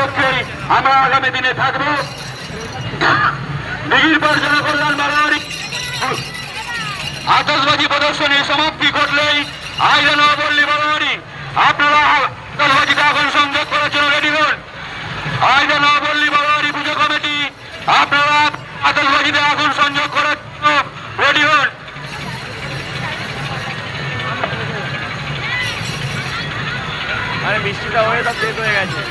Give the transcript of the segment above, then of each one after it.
লক্ষ্যেই আমরা আগামী দিনে থাকবো। দিঘির পার জনকল্যাণ বাড়াবাড়ি আতশবাজি প্রদর্শনীর সমাপ্তি ঘটলেই আয়োজন বললি বাড়াবাড়ি আপনারা আতশবাজিতে এখন সংযোগ করার জন্য রেডি হন। আয়োজন বললি বাড়াবাড়ি পুজো কমিটি আপনারা আতশবাজিতে এখন সংযোগ করার জন্য রেডি হন। আরে বৃষ্টিটা হয়ে সব শেষ হয়ে গেছে,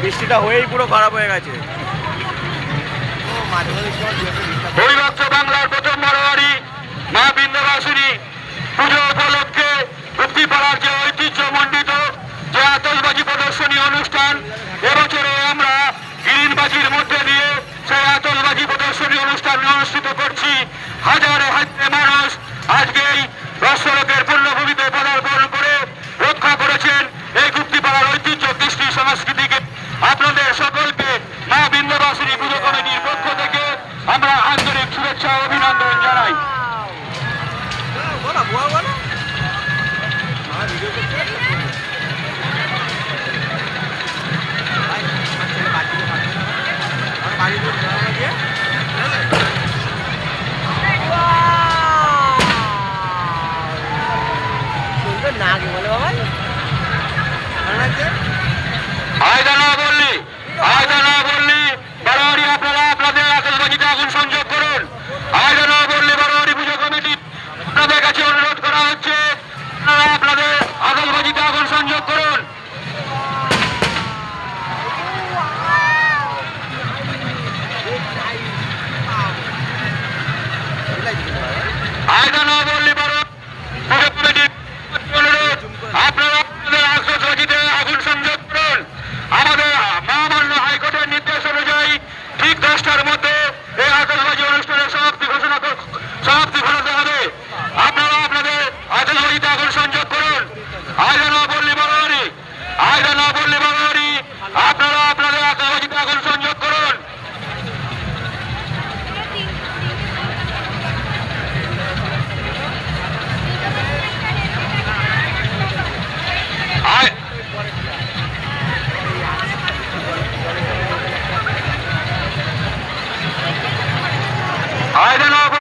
বৃষ্টিটা হয়েই পুরো খারাপ হয়ে গেছে। পরিবর্ত বাংলার প্রথম বারোয়ারি মা বিন্ধ্যবাসিনী পুজো উপলক্ষে গুপ্তিপাড়ার যে ঐতিহ্যমণ্ডিত যে আতশবাজি প্রদর্শনী অনুষ্ঠান, এবছরে আমরা গ্রিনবাজির মধ্যে দিয়ে সেই আতশবাজি প্রদর্শনী অনুষ্ঠান অনুষ্ঠিত করছি। হাজারে হাজারে মানুষ আজকে এই রসড়কের পূর্ণভূমিতে পদার্পণ করে রক্ষা করেছেন এই গুপ্তিপাড়ার ঐতিহ্য কৃষ্টি সংস্কৃতিকে। আপনাদের সকলকে মা বিন্ধ্যবাসিনী পুজো কমিটির পক্ষ থেকে আমরা আন্তরিক শুভেচ্ছা ও অভিনন্দন জানাই। না কি বলে বাবা